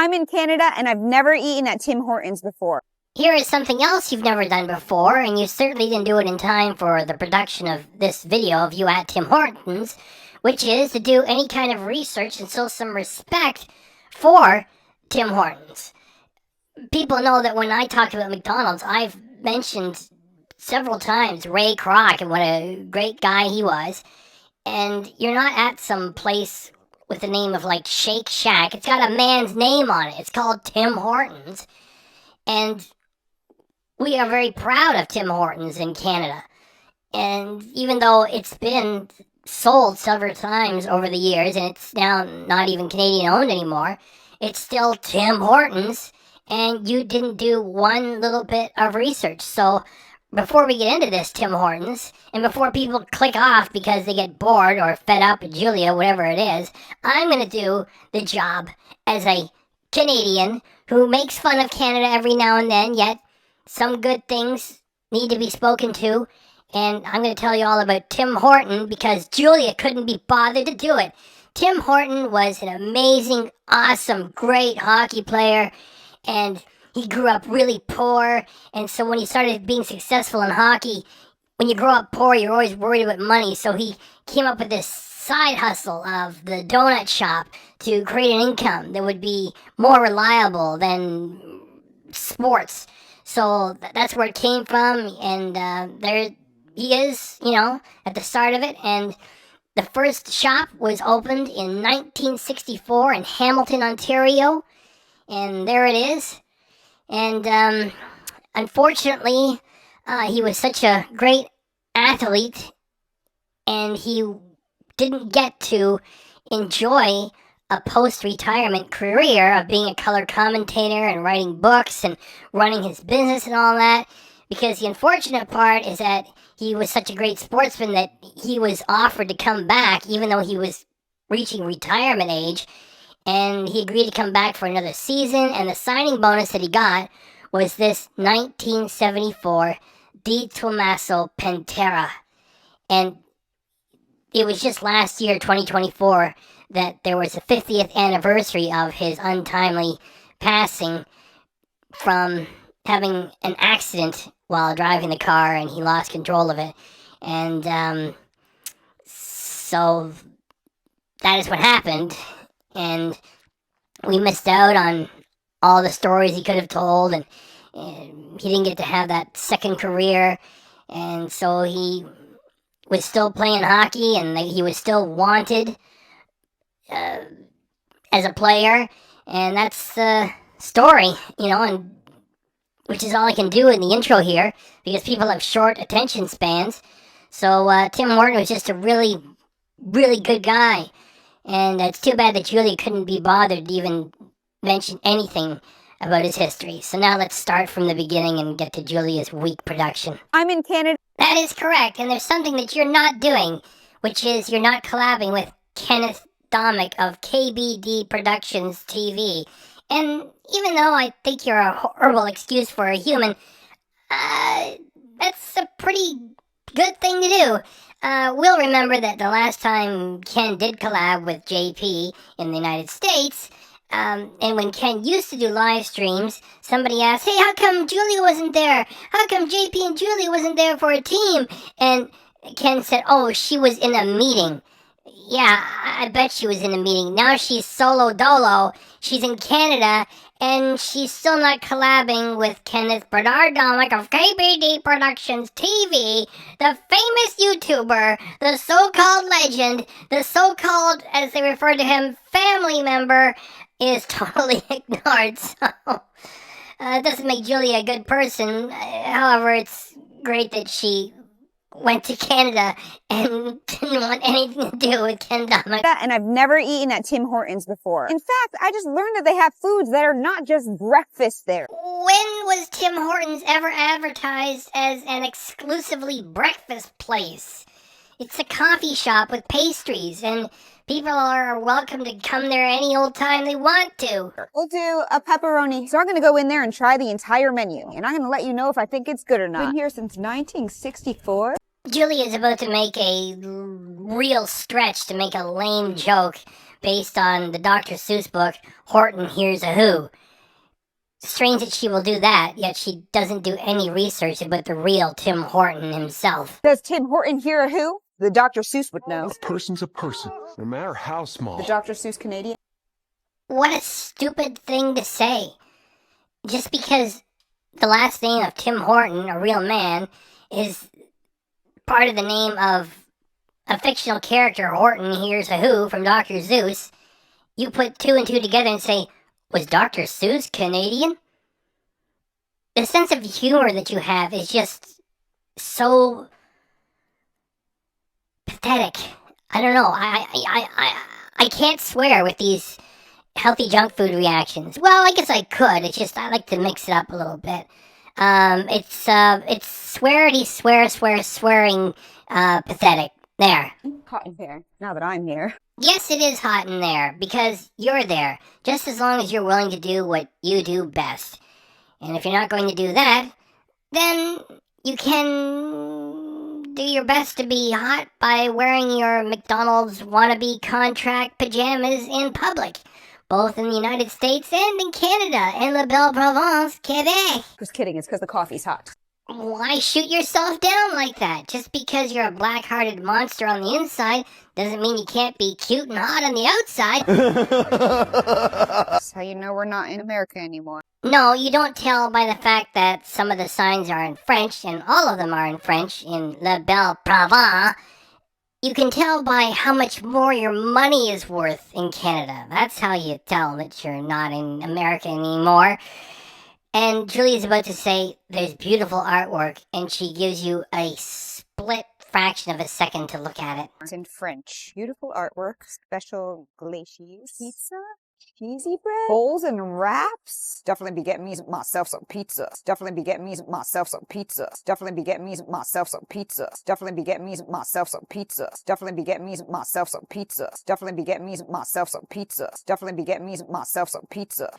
I'm in Canada and I've never eaten at Tim Hortons before. Here is something else you've never done before, and you certainly didn't do it in time for the production of this video of you at Tim Hortons, which is to do any kind of research and show some respect for Tim Hortons. People know that when I talk about McDonald's, I've mentioned several times Ray Kroc and what a great guy he was. And you're not at some place with the name of like Shake Shack. It's got a man's name on it. It's called Tim Hortons. And we are very proud of Tim Hortons in Canada. And even though it's been sold several times over the years, and it's now not even Canadian owned anymore, it's still Tim Hortons, and you didn't do one little bit of research. So before we get into this Tim Hortons, and before people click off because they get bored or fed up with Julia, whatever it is, I'm going to do the job as a Canadian who makes fun of Canada every now and then, yet some good things need to be spoken to. And I'm going to tell you all about Tim Horton because Julia couldn't be bothered to do it. Tim Horton was an amazing, awesome, great hockey player, and he grew up really poor. And so when he started being successful in hockey, when you grow up poor, you're always worried about money. So he came up with this side hustle of the donut shop to create an income that would be more reliable than sports. So that's where it came from, and there he is, at the start of it. And the first shop was opened in 1964 in Hamilton, Ontario, and there it is. And unfortunately, he was such a great athlete, and he didn't get to enjoy a post-retirement career of being a color commentator and writing books and running his business and all that, because the unfortunate part is that he was such a great sportsman that he was offered to come back even though he was reaching retirement age, and he agreed to come back for another season, and the signing bonus that he got was this 1974 Di Tommaso Pantera. And it was just last year, 2024, that there was the 50th anniversary of his untimely passing from having an accident while driving the car, and he lost control of it. And so that is what happened, and we missed out on all the stories he could have told, and he didn't get to have that second career, and so he was still playing hockey, and he was still wanted as a player, and that's the story, and which is all I can do in the intro here, because people have short attention spans. So Tim Horton was just a really, really good guy, and it's too bad that Julia couldn't be bothered to even mention anything about his history. So now let's start from the beginning and get to Julia's week production. I'm in Canada. That is correct, and there's something that you're not doing, which is you're not collabing with Kenneth Domik of KBD Productions TV. And even though I think you're a horrible excuse for a human, that's a pretty good thing to do. We'll remember that the last time Ken did collab with JP in the United States, and when Ken used to do live streams, somebody asked, hey, how come Julia wasn't there? How come JP and Julia wasn't there for a team? And Ken said, oh, she was in a meeting. Yeah, I bet she was in a meeting. Now she's solo dolo. She's in Canada, and she's still not collabing with Kenneth Bernard Domik of KBD Productions TV, the famous YouTuber, the so-called legend, the so-called, as they refer to him, family member, is totally ignored. So, it doesn't make Julia a good person. However, it's great that she went to Canada and didn't want anything to do with Ken Domik. And I've never eaten at Tim Hortons before. In fact, I just learned that they have foods that are not just breakfast there. When was Tim Hortons ever advertised as an exclusively breakfast place? It's a coffee shop with pastries, and people are welcome to come there any old time they want to. We'll do a pepperoni. So I'm going to go in there and try the entire menu, and I'm going to let you know if I think it's good or not. Been here since 1964. Julia's about to make a real stretch to make a lame joke, based on the Dr. Seuss book, Horton Hears a Who. Strange that she will do that, yet she doesn't do any research about the real Tim Horton himself. Does Tim Horton hear a who? The Dr. Seuss would know. A person's a person, no matter how small. The Dr. Seuss Canadian. What a stupid thing to say. Just because the last name of Tim Horton, a real man, is part of the name of a fictional character, Horton Hears a Who, from Dr. Seuss, you put two and two together and say, was Dr. Seuss Canadian? The sense of humor that you have is just so pathetic. I don't know. I can't swear with these healthy junk food reactions. Well, I guess I could. It's just I like to mix it up a little bit. It's swearity, swearing, pathetic. There. Hot in here, now that I'm here. Yes, it is hot in there, because you're there, just as long as you're willing to do what you do best. And if you're not going to do that, then you can do your best to be hot by wearing your McDonald's wannabe contract pajamas in public, both in the United States and in Canada, and La Belle Province, Quebec. Just kidding, it's because the coffee's hot. Why shoot yourself down like that? Just because you're a black-hearted monster on the inside doesn't mean you can't be cute and hot on the outside. That's how you know we're not in America anymore. No, you don't tell by the fact that some of the signs are in French, and all of them are in French, in La Belle Province. You can tell by how much more your money is worth in Canada. That's how you tell that you're not in America anymore. And Julia's about to say there's beautiful artwork, and she gives you a split fraction of a second to look at it. It's in French. Beautiful artwork, special glacies, pizza, cheesy bread, bowls and wraps. Definitely be getting me myself some pizza. Definitely be getting me myself some pizza. Definitely be getting me myself some pizza. Definitely be getting me myself some pizza. Definitely be getting me myself some pizza. Definitely be getting me myself some pizza. Definitely be getting me myself some pizza.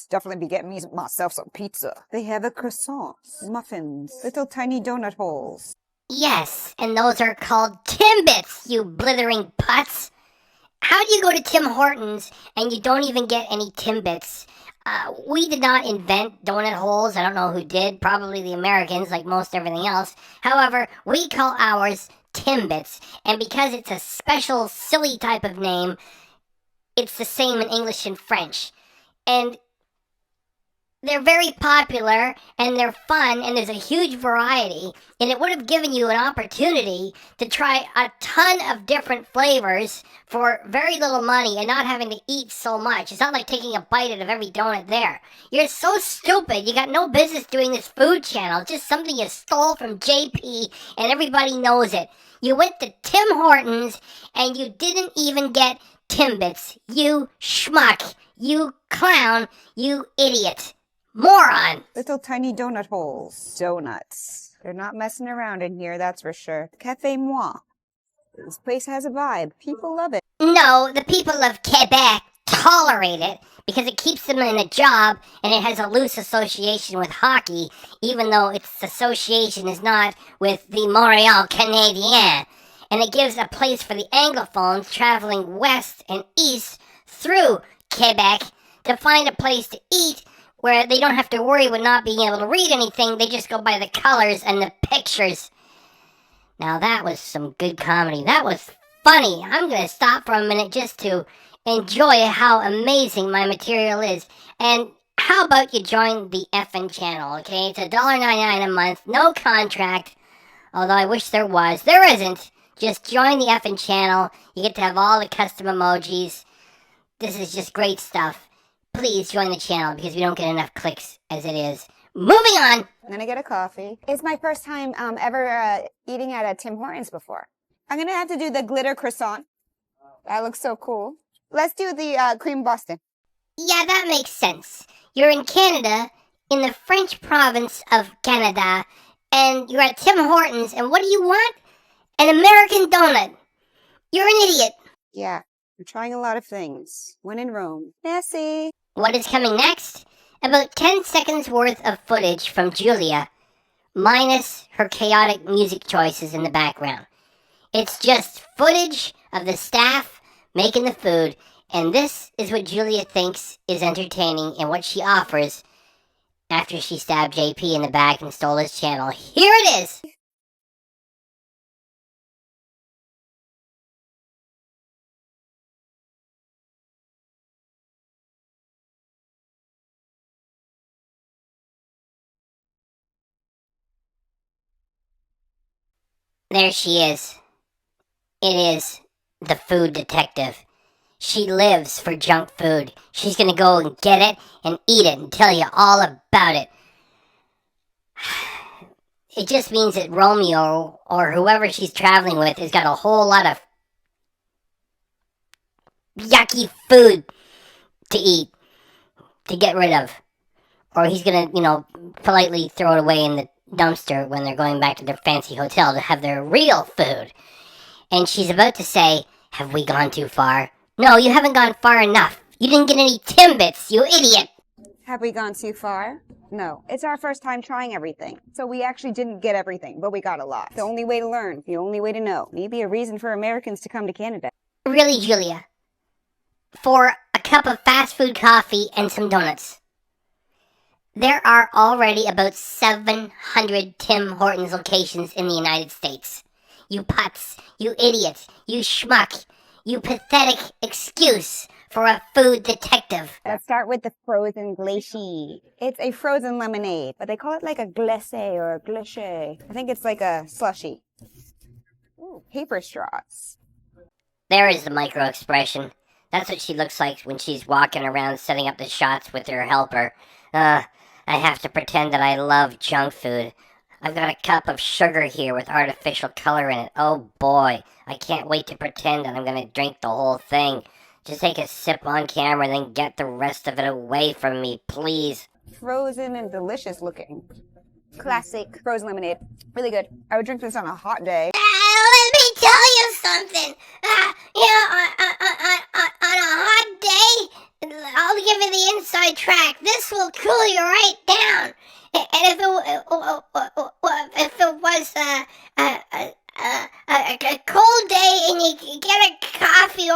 Definitely be getting me myself some pizza. They have a croissants, muffins, little tiny donut holes. Yes, and those are called Timbits, you blithering putz. How do you go to Tim Hortons and you don't even get any Timbits? We did not invent donut holes. I don't know who did. Probably the Americans, like most everything else. However, we call ours Timbits. And because it's a special, silly type of name, it's the same in English and French. And they're very popular, and they're fun, and there's a huge variety, and it would have given you an opportunity to try a ton of different flavors for very little money and not having to eat so much. It's not like taking a bite out of every donut there. You're so stupid. You got no business doing this food channel. It's just something you stole from JP, and everybody knows it. You went to Tim Hortons, and you didn't even get Timbits. You schmuck. You clown. You idiot. Moron! Little tiny donut holes. Donuts. They're not messing around in here, that's for sure. Café Moi. This place has a vibe. People love it. No, the people of Quebec tolerate it because it keeps them in a job and it has a loose association with hockey, even though its association is not with the Montreal Canadiens. And it gives a place for the Anglophones traveling west and east through Quebec to find a place to eat where they don't have to worry about not being able to read anything. They just go by the colors and the pictures. Now that was some good comedy. That was funny. I'm going to stop for a minute just to enjoy how amazing my material is. And how about you join the effing channel, okay? It's $1.99 a month, no contract. Although I wish there was. There isn't. Just join the effing channel. You get to have all the custom emojis. This is just great stuff. Please join the channel because we don't get enough clicks as it is. Moving on! I'm gonna get a coffee. It's my first time ever eating at a Tim Hortons before. I'm gonna have to do the glitter croissant. That looks so cool. Let's do the cream Boston. Yeah, that makes sense. You're in Canada, in the French province of Canada, and you're at Tim Hortons, and what do you want? An American donut. You're an idiot. Yeah, I'm trying a lot of things. When in Rome. Nessie. What is coming next? About 10 seconds worth of footage from Julia, minus her chaotic music choices in the background. It's just footage of the staff making the food, and this is what Julia thinks is entertaining and what she offers after she stabbed JP in the back and stole his channel. Here it is! There she is. It is the food detective. She lives for junk food. She's gonna go and get it and eat it and tell you all about it. It just means that Romeo, or whoever she's traveling with, has got a whole lot of yucky food to eat, to get rid of. Or he's gonna, politely throw it away in the dumpster when they're going back to their fancy hotel to have their real food. And she's about to say, have we gone too far? No, you haven't gone far enough. You didn't get any Timbits, you idiot. Have we gone too far? No. It's our first time trying everything. So we actually didn't get everything, but we got a lot. The only way to learn, the only way to know. Maybe a reason for Americans to come to Canada. Really, Julia? For a cup of fast food coffee and some donuts. There are already about 700 Tim Hortons locations in the United States. You putz, you idiots, you schmuck, you pathetic excuse for a food detective. Let's start with the frozen glacier. It's a frozen lemonade, but they call it like a glacé or a glacé. I think it's like a slushy. Ooh, paper straws. There is the micro expression. That's what she looks like when she's walking around setting up the shots with her helper. I have to pretend that I love junk food. I've got a cup of sugar here with artificial color in it. Oh boy, I can't wait to pretend that I'm gonna drink the whole thing. Just take a sip on camera, then get the rest of it away from me, please. Frozen and delicious looking. Classic frozen lemonade. Really good. I would drink this on a hot day. Let me tell you something. On a hot day, I'll give you the inside track. This will cool you right down. And if it was a cold day and you get a coffee,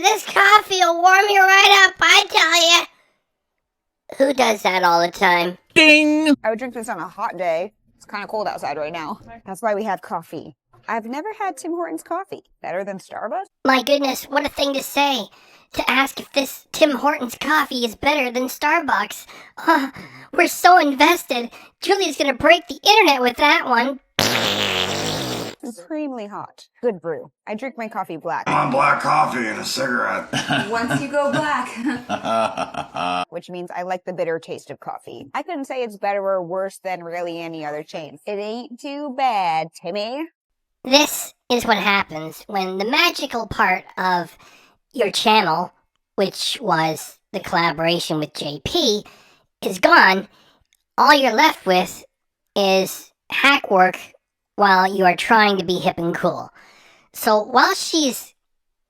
this coffee will warm you right up, I tell you. Who does that all the time? Ding! I would drink this on a hot day. It's kind of cold outside right now. That's why we have coffee. I've never had Tim Hortons coffee. Better than Starbucks? My goodness, what a thing to say. To ask if this Tim Hortons coffee is better than Starbucks. We're so invested. Julia's gonna break the internet with that one. Supremely hot. Good brew. I drink my coffee black. I want black coffee and a cigarette. Once you go black. Which means I like the bitter taste of coffee. I couldn't say it's better or worse than really any other chain. It ain't too bad, Timmy. This is what happens when the magical part of your channel, which was the collaboration with JP, is gone. All you're left with is hack work while you are trying to be hip and cool. So while she's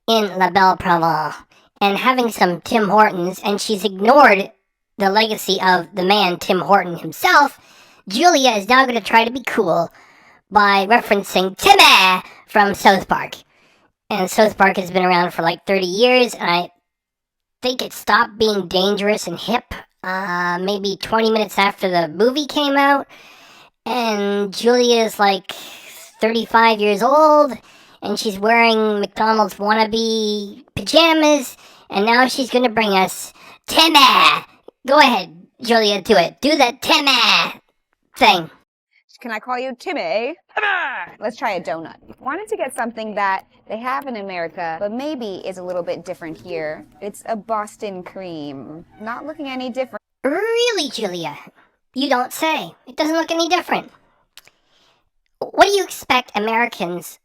in La Belle Provence and having some Tim Hortons, and she's ignored the legacy of the man Tim Horton himself, Julia is now going to try to be cool by referencing Timmy from South Park. And South Park has been around for like 30 years, and I think it stopped being dangerous and hip maybe 20 minutes after the movie came out. And Julia's like 35 years old, and she's wearing McDonald's wannabe pajamas, and now she's going to bring us Timmy. Go ahead, Julia, do it. Do the Timmy thing. Can I call you Timmy? Let's try a donut. Wanted to get something that they have in America, but maybe is a little bit different here. It's a Boston cream. Not looking any different. Really, Julia? You don't say. It doesn't look any different. What do you expect Americans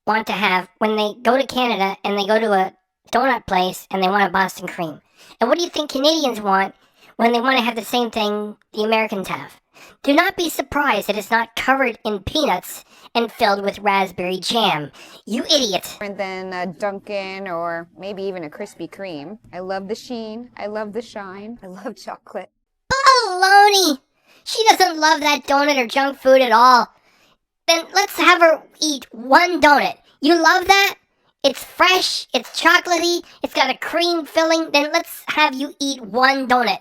want to have when they go to Canada and they go to a donut place and they want a Boston cream? And what do you think Canadians want when they want to have the same thing the Americans have? Do not be surprised that it's not covered in peanuts and filled with raspberry jam. You idiot. Different than a Dunkin' or maybe even a Krispy Kreme. I love the sheen. I love the shine. I love chocolate. Baloney! She doesn't love that donut or junk food at all. then let's have her eat one donut. You love that? It's fresh, it's chocolatey, it's got a cream filling. Then let's have you eat one donut.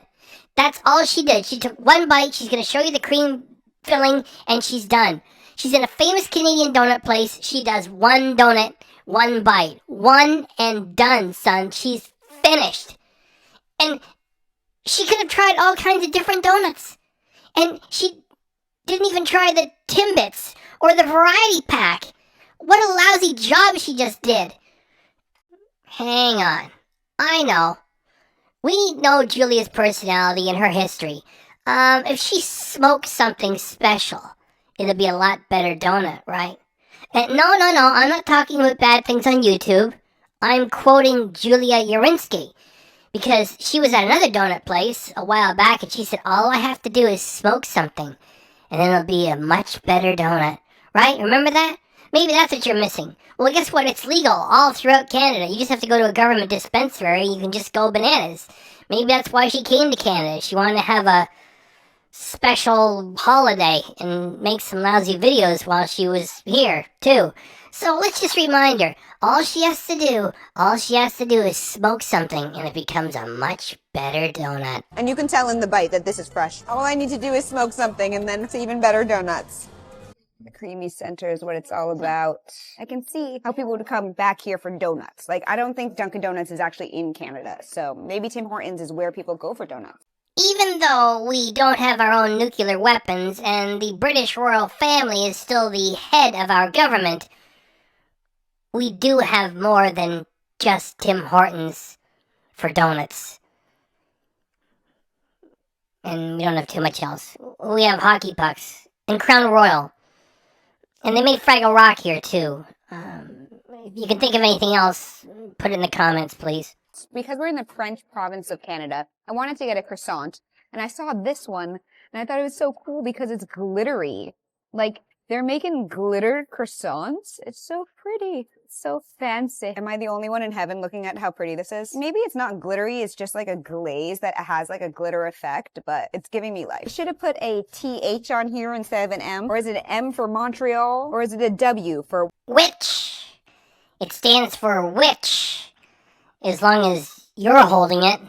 That's all she did. She took one bite. She's going to show you the cream filling, and she's done. She's in a famous Canadian donut place. She does one donut, one bite. One and done, son. She's finished. And she could have tried all kinds of different donuts. And she didn't even try the Timbits or the variety pack. What a lousy job she just did. Hang on. I know. We know Julia's personality and her history. If she smoked something special, it'll be a lot better donut, right? No, I'm not talking about bad things on YouTube. I'm quoting Julia Urinsky, because she was at another donut place a while back, and she said, all I have to do is smoke something, and then it'll be a much better donut. Right? Remember that? Maybe that's what you're missing. Well, guess what? It's legal all throughout Canada. You just have to go to a government dispensary. You can just go bananas. Maybe that's why she came to Canada. She wanted to have a special holiday and make some lousy videos while she was here, too. So let's just remind her, all she has to do is smoke something, and it becomes a much better donut. And you can tell in the bite that this is fresh. All I need to do is smoke something, and then it's even better donuts. The creamy center is what it's all about. I can see how people would come back here for donuts. Like, I don't think Dunkin' Donuts is actually in Canada, so maybe Tim Hortons is where people go for donuts. Even though we don't have our own nuclear weapons and the British royal family is still the head of our government, we do have more than just Tim Hortons for donuts. And we don't have too much else. We have hockey pucks and Crown Royal. And they made Fraggle Rock here, too. If you can think of anything else, put it in the comments, please. Because we're in the French province of Canada, I wanted to get a croissant. And I saw this one, and I thought it was so cool because it's glittery. Like, they're making glittered croissants. It's so pretty. It's so fancy. Am I the only one in heaven looking at how pretty this is? Maybe it's not glittery. It's just like a glaze that has like a glitter effect, but it's giving me life. Should have put a TH on here instead of an M. Or is it an M for Montreal? Or is it a W for witch? It stands for witch. As long as you're holding it.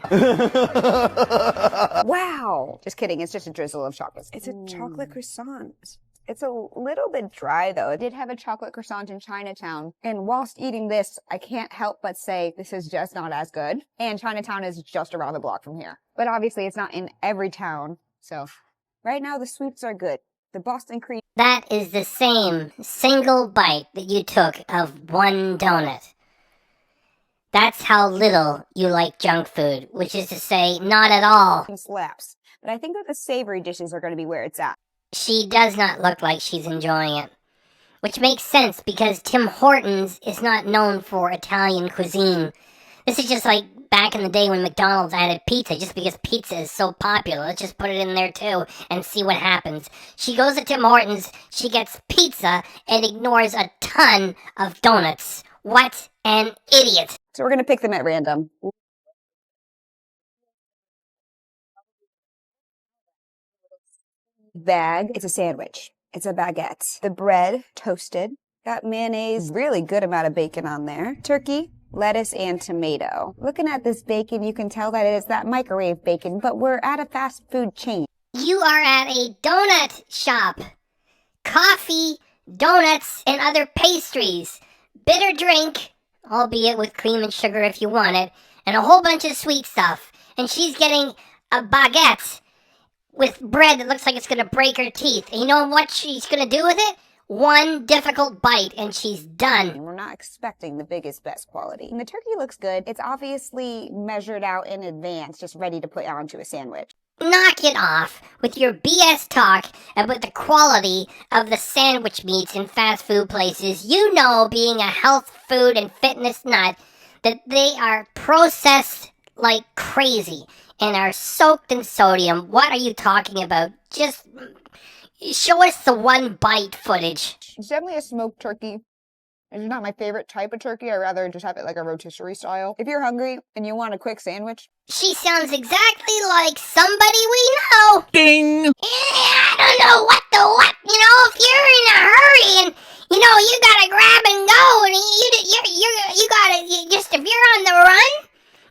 Wow. Just kidding. It's just a drizzle of chocolate. It's a chocolate croissant. It's a little bit dry, though. I did have a chocolate croissant in Chinatown, and whilst eating this, I can't help but say this is just not as good. And Chinatown is just around the block from here. But obviously, it's not in every town, so right now the sweets are good. The Boston cream. That is the same single bite that you took of one donut. That's how little you like junk food, which is to say, not at all. Slaps. But I think that the savory dishes are going to be where it's at. She does not look like she's enjoying it. Which makes sense because Tim Hortons is not known for Italian cuisine. This is just like back in the day when McDonald's added pizza, just because pizza is so popular. Let's just put it in there too and see what happens. She goes to Tim Hortons, she gets pizza, and ignores a ton of donuts. What an idiot. So we're going to pick them at random. Bag. It's a sandwich. It's a baguette. The bread, toasted. Got mayonnaise, really good amount of bacon on there. Turkey, lettuce, and tomato. Looking at this bacon, you can tell that it is that microwave bacon, but we're at a fast food chain. You are at a donut shop. Coffee, donuts, and other pastries. Bitter drink, albeit with cream and sugar if you want it, and a whole bunch of sweet stuff. And she's getting a baguette with bread that looks like it's going to break her teeth. And you know what she's going to do with it? One difficult bite, and she's done. We're not expecting the biggest, best quality. And the turkey looks good. It's obviously measured out in advance, just ready to put onto a sandwich. Knock it off with your BS talk about the quality of the sandwich meats in fast food places. You know, being a health food and fitness nut, that they are processed like crazy and are soaked in sodium. What are you talking about? Just show us the one bite footage. It's definitely a smoked turkey. It's not my favorite type of turkey. I'd rather just have it like a rotisserie style. If you're hungry and you want a quick sandwich. She sounds exactly like somebody we know. Ding! Yeah. don't know what. You know, if you're in a hurry and, you know, you gotta grab and go, and you gotta, if you're on the run,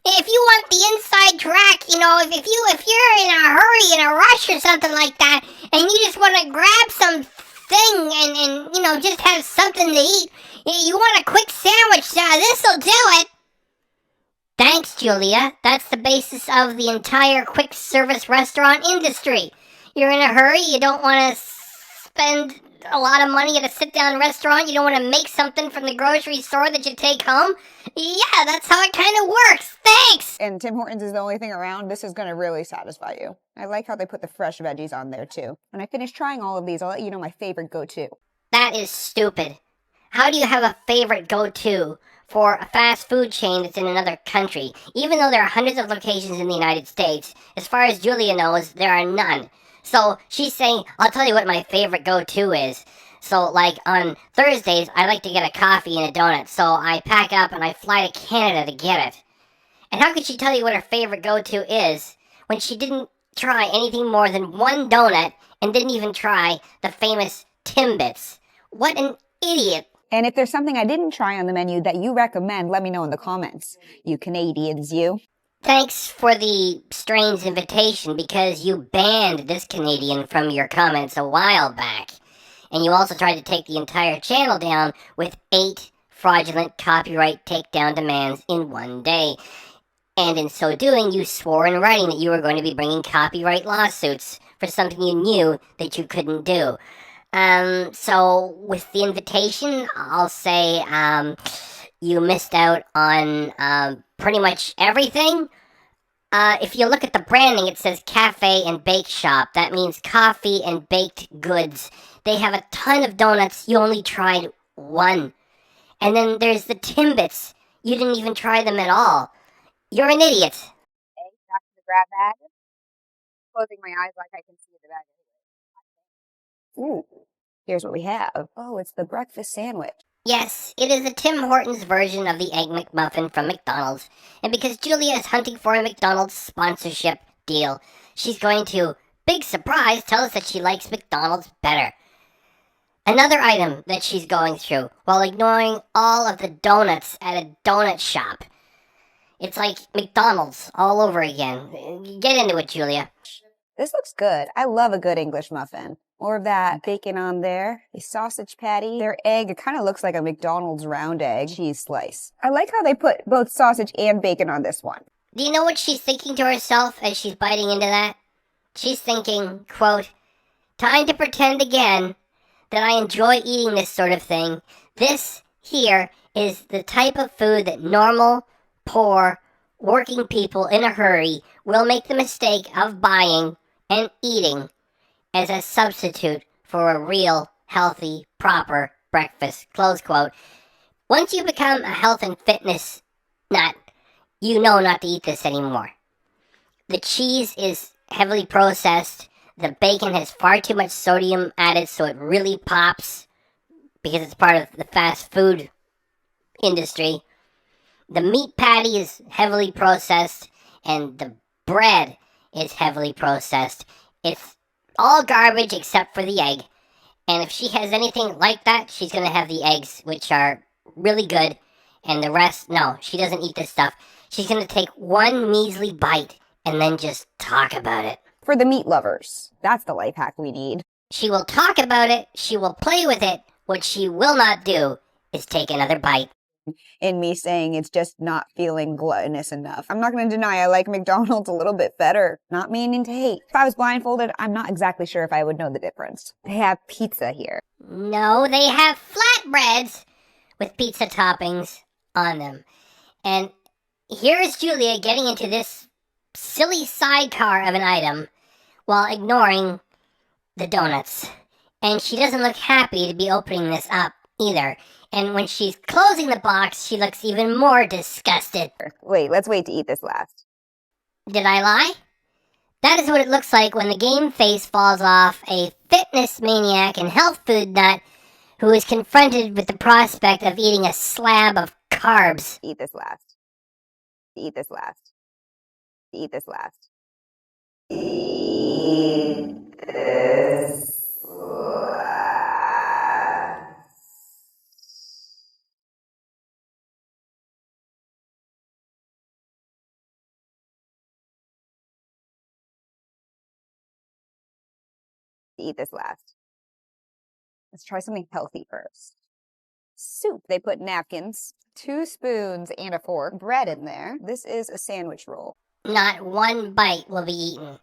if you want the inside track, you know, if you're in a hurry, in a rush or something like that, and you just want to grab some thing and, you know, just have something to eat, you want a quick sandwich, this'll do it. Thanks, Julia. That's the basis of the entire quick service restaurant industry. You're in a hurry, you don't want to spend a lot of money at a sit-down restaurant, you don't want to make something from the grocery store that you take home. Yeah, that's how it kind of works. Thanks! And Tim Hortons is the only thing around. This is going to really satisfy you. I like how they put the fresh veggies on there, too. When I finish trying all of these, I'll let you know my favorite go-to. That is stupid. How do you have a favorite go-to for a fast food chain that's in another country? Even though there are hundreds of locations in the United States, as far as Julia knows, there are none. So she's saying, I'll tell you what my favorite go-to is. So, like, on Thursdays, I like to get a coffee and a donut. So I pack up and I fly to Canada to get it. And how could she tell you what her favorite go-to is when she didn't try anything more than one donut and didn't even try the famous Timbits? What an idiot. And if there's something I didn't try on the menu that you recommend, let me know in the comments. You Canadians, you. Thanks for the strange invitation, because you banned this Canadian from your comments a while back. And you also tried to take the entire channel down with 8 fraudulent copyright takedown demands in one day. And in so doing, you swore in writing that you were going to be bringing copyright lawsuits for something you knew that you couldn't do. So with the invitation, I'll say, you missed out on, pretty much everything. If you look at the branding, it says Cafe and Bake Shop. That means coffee and baked goods. They have a ton of donuts. You only tried one. And then there's the Timbits. You didn't even try them at all. You're an idiot. Okay, back to the grab bag. Closing my eyes like I can see the bag. Ooh, here's what we have. Oh, it's the breakfast sandwich. Yes, it is a Tim Hortons version of the Egg McMuffin from McDonald's. And because Julia is hunting for a McDonald's sponsorship deal, she's going to, big surprise, tell us that she likes McDonald's better. Another item that she's going through, while ignoring all of the donuts at a donut shop. It's like McDonald's all over again. Get into it, Julia. This looks good. I love a good English muffin. More of that bacon on there. A sausage patty. Their egg, it kind of looks like a McDonald's round egg. Cheese slice. I like how they put both sausage and bacon on this one. Do you know what she's thinking to herself as she's biting into that? She's thinking, quote, time to pretend again that I enjoy eating this sort of thing. This here is the type of food that normal, poor, working people in a hurry will make the mistake of buying and eating as a substitute for a real, healthy, proper breakfast, close quote. Once you become a health and fitness nut, you know not to eat this anymore. The cheese is heavily processed. The bacon has far too much sodium added, so it really pops because it's part of the fast food industry. The meat patty is heavily processed, and the bread is heavily processed. It's all garbage except for the egg. And if she has anything like that, she's going to have the eggs, which are really good. And the rest, no, she doesn't eat this stuff. She's going to take one measly bite and then just talk about it. For the meat lovers, that's the life hack we need. She will talk about it. She will play with it. What she will not do is take another bite. In me saying it's just not feeling gluttonous enough. I'm not going to deny I like McDonald's a little bit better. Not meaning to hate. If I was blindfolded, I'm not exactly sure if I would know the difference. They have pizza here. No, they have flatbreads with pizza toppings on them. And here is Julia getting into this silly sidecar of an item while ignoring the donuts. And she doesn't look happy to be opening this up either. And when she's closing the box, she looks even more disgusted. Wait, let's wait to eat this last. Did I lie? That is what it looks like when the game face falls off a fitness maniac and health food nut who is confronted with the prospect of eating a slab of carbs. Eat this last. Eat this last. Eat this last. Eat this to eat this last. Let's try something healthy first. Soup. They put napkins, 2 spoons and a fork, bread in there. This is a sandwich roll. Not one bite will be eaten.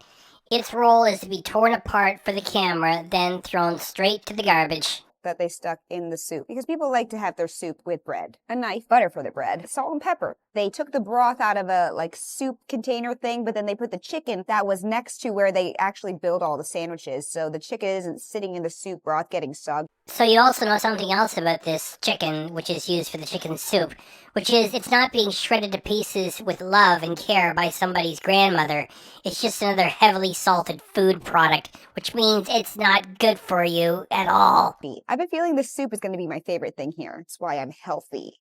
Its role is to be torn apart for the camera, then thrown straight to the garbage. That they stuck in the soup because people like to have their soup with bread. A knife, butter for the bread, salt and pepper. They took the broth out of a soup container thing, but then they put the chicken that was next to where they actually build all the sandwiches. So the chicken isn't sitting in the soup broth getting soggy. So you also know something else about this chicken, which is used for the chicken soup, which is it's not being shredded to pieces with love and care by somebody's grandmother. It's just another heavily salted food product, which means it's not good for you at all. I've been feeling this soup is going to be my favorite thing here. It's why I'm healthy.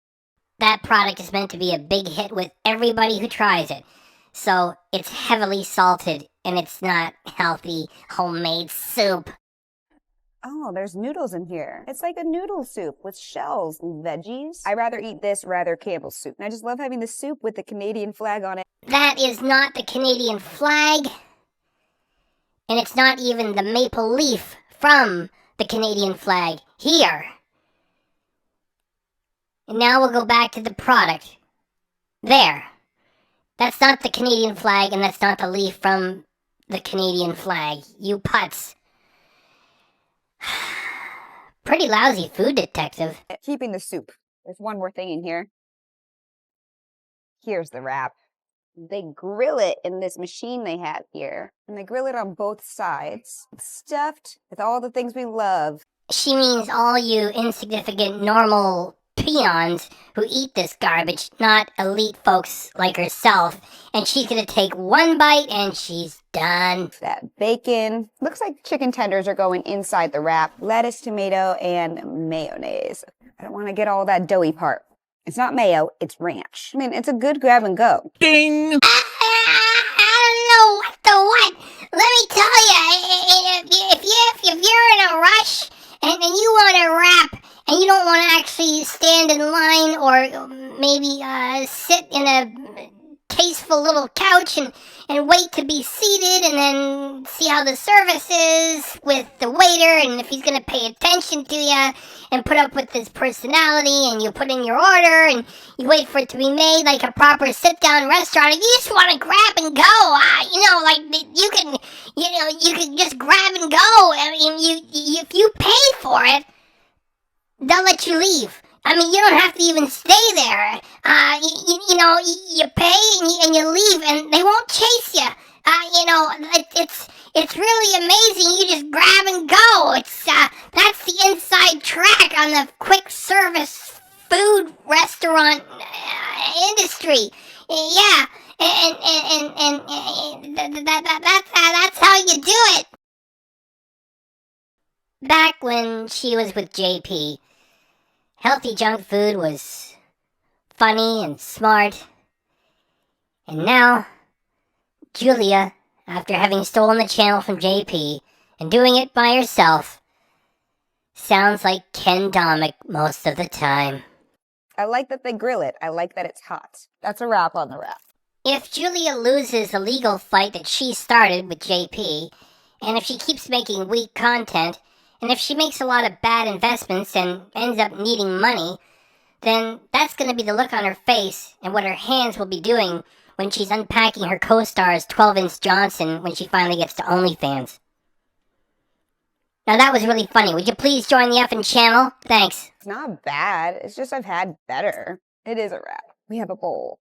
That product is meant to be a big hit with everybody who tries it. So it's heavily salted, and it's not healthy homemade soup. Oh, there's noodles in here. It's like a noodle soup with shells and veggies. I'd rather eat this rather Campbell's soup. And I just love having the soup with the Canadian flag on it. That is not the Canadian flag. And it's not even the maple leaf from the Canadian flag here. And now we'll go back to the product. There. That's not the Canadian flag, and that's not the leaf from the Canadian flag. You putz. Pretty lousy food detective. Keeping the soup. There's one more thing in here. Here's the wrap. They grill it in this machine they have here. And they grill it on both sides. It's stuffed with all the things we love. She means all you insignificant, normal peons who eat this garbage, not elite folks like herself. And she's gonna take one bite and she's done. That bacon. Looks like chicken tenders are going inside the wrap. Lettuce, tomato, and mayonnaise. I don't want to get all that doughy part. It's not mayo, it's ranch. I mean, it's a good grab and go. Ding! I don't know what the what. Let me tell you, if you're in a rush and you want to wrap and you don't want to actually stand in line or maybe sit in a tasteful little couch and wait to be seated and then see how the service is with the waiter and if he's going to pay attention to you and put up with his personality, and you put in your order and you wait for it to be made like a proper sit-down restaurant. If you just want to grab and go, you can just grab and go. I mean, if you pay for it, they'll let you leave. I mean, you don't have to even stay there. You pay and you leave, and they won't chase you. It's really amazing. You just grab and go. That's the inside track on the quick service food restaurant industry. Yeah, and that's how you do it. Back when she was with JP, healthy junk food was funny and smart. And now, Julia, after having stolen the channel from JP and doing it by herself, sounds like Ken Domik most of the time. I like that they grill it. I like that it's hot. That's a wrap on the wrap. If Julia loses the legal fight that she started with JP, and if she keeps making weak content, and if she makes a lot of bad investments and ends up needing money, then that's going to be the look on her face and what her hands will be doing when she's unpacking her co-star's 12-inch Johnson when she finally gets to OnlyFans. Now that was really funny. Would you please join the effing channel? Thanks. It's not bad. It's just I've had better. It is a wrap. We have a bowl.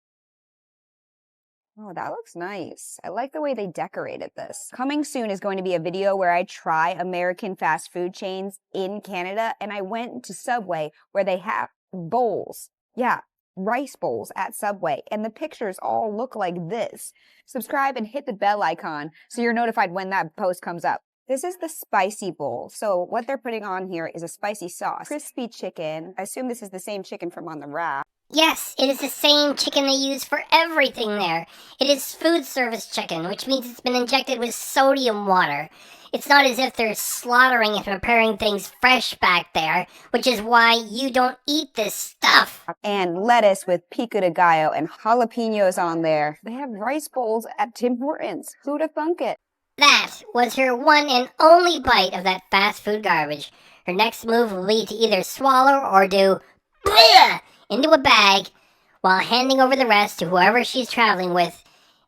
Oh, that looks nice. I like the way they decorated this. Coming soon is going to be a video where I try American fast food chains in Canada, and I went to Subway where they have bowls. Yeah, rice bowls at Subway, and the pictures all look like this. Subscribe and hit the bell icon so you're notified when that post comes up. This is the spicy bowl. So what they're putting on here is a spicy sauce. Crispy chicken. I assume this is the same chicken from on the wrap. Yes, it is the same chicken they use for everything there. It is food service chicken, which means it's been injected with sodium water. It's not as if they're slaughtering and preparing things fresh back there, which is why you don't eat this stuff. And lettuce with pico de gallo and jalapenos on there. They have rice bowls at Tim Hortons. Who'd have thunk it? That was her one and only bite of that fast food garbage. Her next move will be to either swallow or do bleh into a bag while handing over the rest to whoever she's traveling with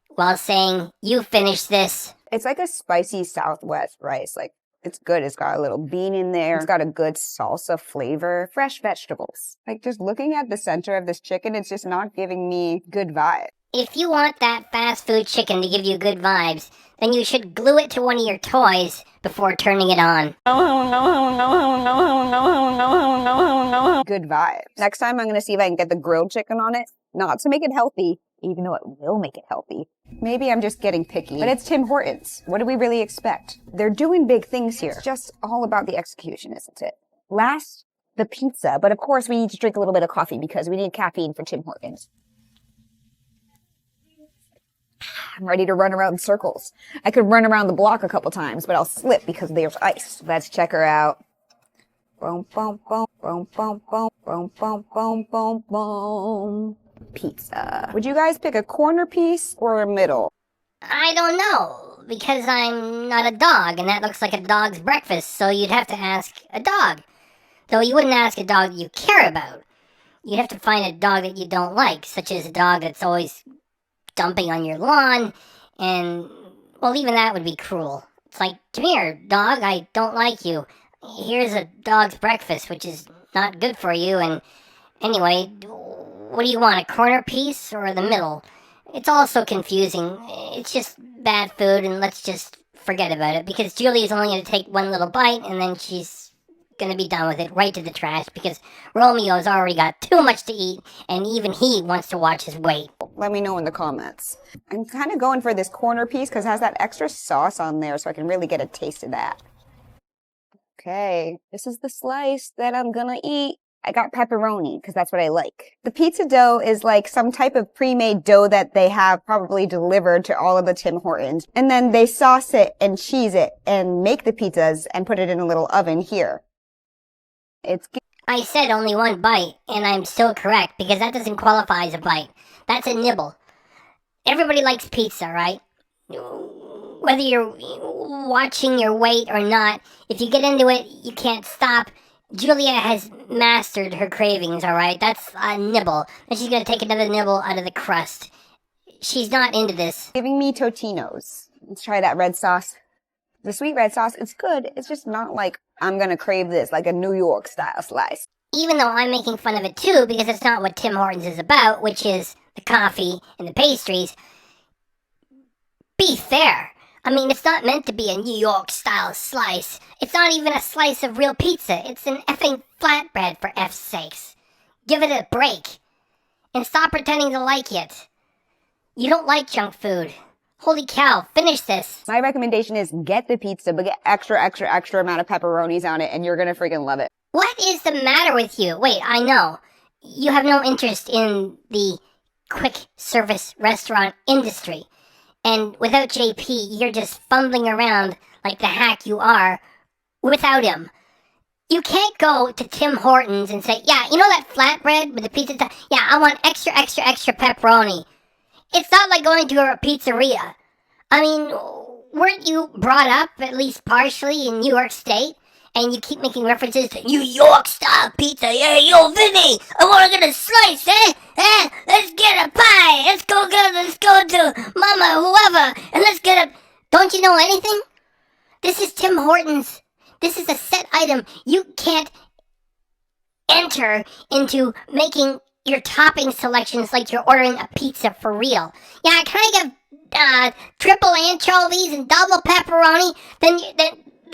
while saying, "You finish this." It's like a spicy Southwest rice. Like, it's good. It's got a little bean in there. It's got a good salsa flavor. Fresh vegetables. Like, just looking at the center of this chicken, it's just not giving me good vibe. If you want that fast food chicken to give you good vibes, then you should glue it to one of your toys before turning it on. Good vibes. Next time I'm going to see if I can get the grilled chicken on it. Not to make it healthy, even though it will make it healthy. Maybe I'm just getting picky. But it's Tim Hortons. What do we really expect? They're doing big things here. It's just all about the execution, isn't it? Last, the pizza. But of course, we need to drink a little bit of coffee because we need caffeine for Tim Hortons. I'm ready to run around in circles. I could run around the block a couple times, but I'll slip because there's ice. Let's check her out. Boom, boom, boom, boom, boom, boom, boom, boom, boom, boom, boom. Pizza. Would you guys pick a corner piece or a middle? I don't know, because I'm not a dog, and that looks like a dog's breakfast, so you'd have to ask a dog. Though you wouldn't ask a dog you care about. You'd have to find a dog that you don't like, such as a dog that's always dumping on your lawn, and, well, even that would be cruel. It's like, come here, dog, I don't like you. Here's a dog's breakfast, which is not good for you, and anyway, what do you want, a corner piece or the middle? It's all so confusing. It's just bad food, and let's just forget about it, because Julia's only going to take one little bite, and then she's going to be done with it, right to the trash, because Romeo's already got too much to eat, and even he wants to watch his weight. Let me know in the comments. I'm kind of going for this corner piece because it has that extra sauce on there, so I can really get a taste of that. Okay, this is the slice that I'm gonna eat. I got pepperoni because that's what I like. The pizza dough is like some type of pre-made dough that they have probably delivered to all of the Tim Hortons. And then they sauce it and cheese it and make the pizzas and put it in a little oven here. I said only one bite, and I'm still correct, because that doesn't qualify as a bite. That's a nibble. Everybody likes pizza, right? Whether you're watching your weight or not, if you get into it, you can't stop. Julia has mastered her cravings, alright? That's a nibble. Then she's gonna take another nibble out of the crust. She's not into this. Giving me Totino's. Let's try that red sauce. The sweet red sauce, it's good. It's just not like I'm gonna crave this, like a New York style slice. Even though I'm making fun of it too, because it's not what Tim Hortons is about, which is the coffee and the pastries. Be fair. I mean, it's not meant to be a New York style slice. It's not even a slice of real pizza. It's an effing flatbread, for F's sakes. Give it a break. And stop pretending to like it. You don't like junk food. Holy cow, finish this. My recommendation is get the pizza, but get extra amount of pepperonis on it, and you're gonna freaking love it. What is the matter with you? Wait, I know. You have no interest in the quick service restaurant industry. And without JP, you're just fumbling around like the hack you are without him. You can't go to Tim Hortons and say, yeah, you know that flatbread with the pizza? Yeah, I want extra pepperoni. It's not like going to a pizzeria. I mean, weren't you brought up, at least partially, in New York State? And you keep making references to New York-style pizza. Yeah, yo, Vinny, I want to get a slice, eh? Let's get a pie. Let's go to Mama, whoever, and let's get a... Don't you know anything? This is Tim Hortons. This is a set item. You can't enter into making your topping selections like you're ordering a pizza for real. Yeah, can I get triple anchovies and double pepperoni? Then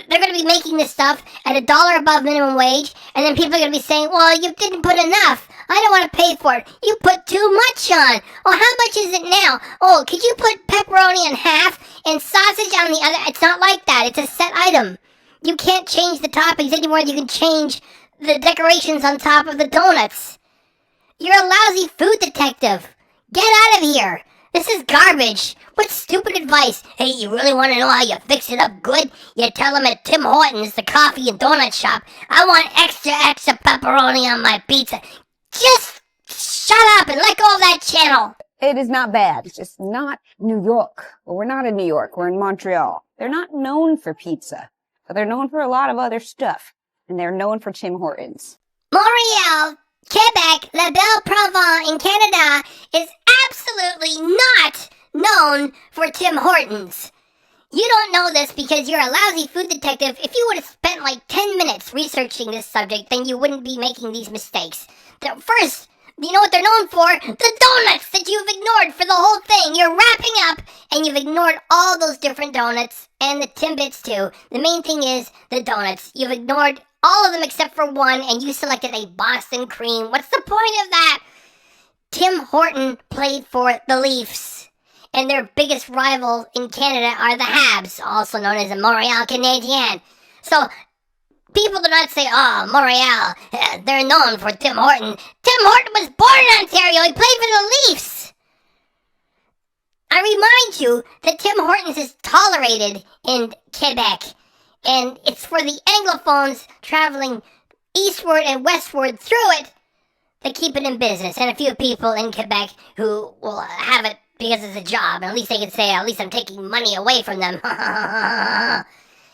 they're going to be making this stuff at $1 above minimum wage, and then people are going to be saying, well, you didn't put enough. I don't want to pay for it. You put too much on. Oh, how much is it now? Oh, could you put pepperoni in half and sausage on the other? It's not like that. It's a set item. You can't change the toppings any more than you can change the decorations on top of the donuts. You're a lousy food detective. Get out of here. This is garbage. What stupid advice. Hey, you really want to know how you fix it up good? You tell them at Tim Hortons, the coffee and donut shop, I want extra pepperoni on my pizza. Just shut up and let go of that channel. It is not bad. It's just not New York. Well, we're not in New York. We're in Montreal. They're not known for pizza, but they're known for a lot of other stuff. And they're known for Tim Hortons. Montreal, Quebec, La Belle Provence in Canada is absolutely not known for Tim Hortons. You don't know this because you're a lousy food detective. If you would have spent like 10 minutes researching this subject, then you wouldn't be making these mistakes. First, you know what they're known for? The donuts that you've ignored for the whole thing. You're wrapping up and you've ignored all those different donuts and the Timbits too. The main thing is the donuts. You've ignored all of them except for one, and you selected a Boston cream. What's the point of that? Tim Horton played for the Leafs, and their biggest rival in Canada are the Habs, also known as the Montreal Canadiens. So, people do not say, oh, Montreal, they're known for Tim Horton. Tim Horton was born in Ontario. He played for the Leafs. I remind you that Tim Hortons is tolerated in Quebec. And it's for the Anglophones traveling eastward and westward through it that keep it in business. And a few people in Quebec who will have it because it's a job. And at least they can say, at least I'm taking money away from them.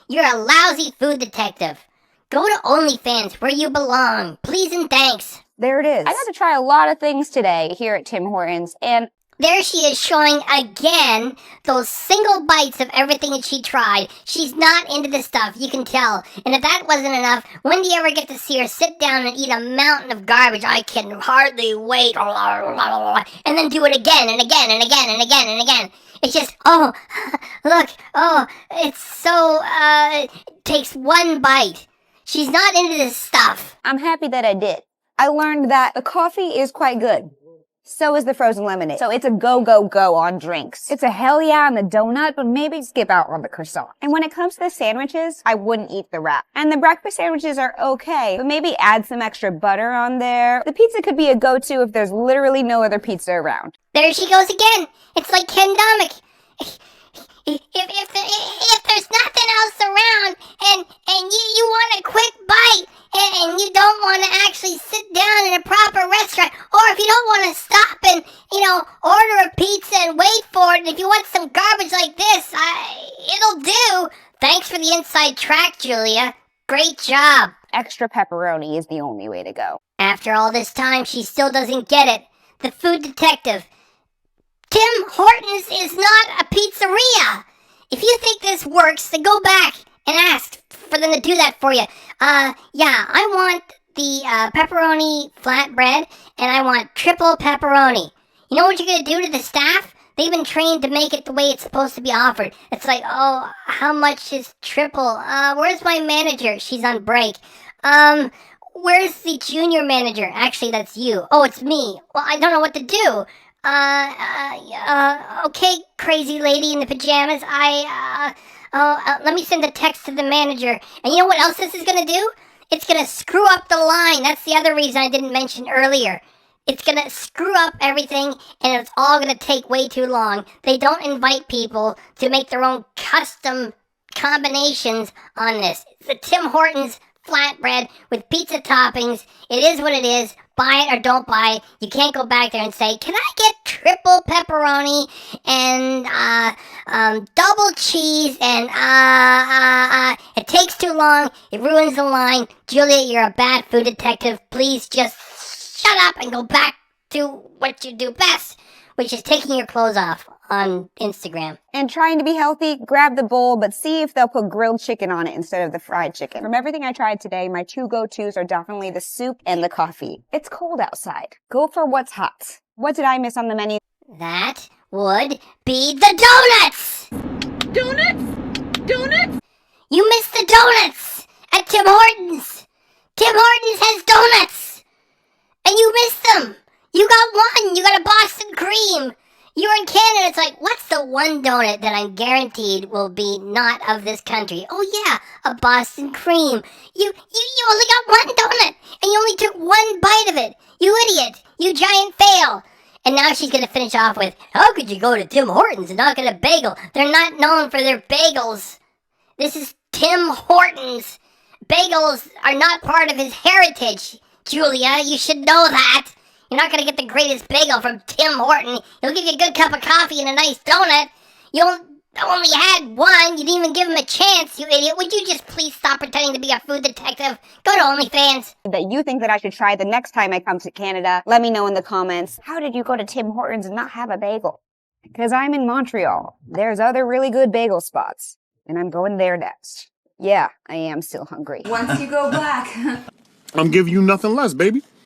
You're a lousy food detective. Go to OnlyFans where you belong. Please and thanks. There it is. I got to try a lot of things today here at Tim Hortons, and there she is showing again those single bites of everything that she tried. She's not into this stuff, you can tell. And if that wasn't enough, when do you ever get to see her sit down and eat a mountain of garbage? I can hardly wait. And then do it again and again and again and again and again. It's just, oh, look, oh, it's so, it takes one bite. She's not into this stuff. I'm happy that I did. I learned that the coffee is quite good. So is the frozen lemonade. So it's a go, go, go on drinks. It's a hell yeah on the donut, but maybe skip out on the croissant. And when it comes to the sandwiches, I wouldn't eat the wrap. And the breakfast sandwiches are okay, but maybe add some extra butter on there. The pizza could be a go-to if there's literally no other pizza around. There she goes again. It's like Ken Domik. If there's nothing else around and you want a quick bite and you don't want to actually sit down in a proper restaurant, or if you don't want to stop and, order a pizza and wait for it, and if you want some garbage like this, it'll do. Thanks for the inside track, Julia. Great job. Extra pepperoni is the only way to go. After all this time, she still doesn't get it. The food detective. Tim Hortons is not a pizzeria. If you think this works, then go back and ask for them to do that for you. I want the pepperoni flatbread, and I want triple pepperoni. You know what you're going to do to the staff? They've been trained to make it the way it's supposed to be offered. It's like, oh, how much is triple? Where's my manager? She's on break. Where's the junior manager? Actually, that's you. Oh, it's me. Well, I don't know what to do. Okay, crazy lady in the pajamas. Let me send a text to the manager. And you know what else this is gonna do? It's gonna screw up the line. That's the other reason I didn't mention earlier. It's gonna screw up everything, and it's all gonna take way too long. They don't invite people to make their own custom combinations on this. It's the Tim Hortons flatbread with pizza toppings. It is what it is. Buy it or don't buy it. You can't go back there and say, can I get triple pepperoni and double cheese and it takes too long. It ruins the line. Julia, you're a bad food detective. Please just shut up and go back to what you do best, which is taking your clothes off on Instagram. And trying to be healthy, grab the bowl, but see if they'll put grilled chicken on it instead of the fried chicken. From everything I tried today, my two go-tos are definitely the soup and the coffee. It's cold outside. Go for what's hot. What did I miss on the menu? That would be the donuts! Donuts? Donuts? You missed the donuts at Tim Hortons! Tim Hortons has donuts! And you missed them! You got one! You got a Boston cream! You're in Canada, it's like, what's the one donut that I'm guaranteed will be not of this country? Oh yeah, a Boston cream. You only got one donut, and you only took one bite of it. You idiot. You giant fail. And now she's going to finish off with, how could you go to Tim Hortons and not get a bagel? They're not known for their bagels. This is Tim Hortons. Bagels are not part of his heritage. Julia, you should know that. You're not going to get the greatest bagel from Tim Horton. He'll give you a good cup of coffee and a nice donut. I only had one. You didn't even give him a chance, you idiot. Would you just please stop pretending to be a food detective? Go to OnlyFans. That you think that I should try the next time I come to Canada, let me know in the comments. How did you go to Tim Hortons and not have a bagel? Because I'm in Montreal. There's other really good bagel spots. And I'm going there next. Yeah, I am still hungry. Once you go back. I'm giving you nothing less, baby.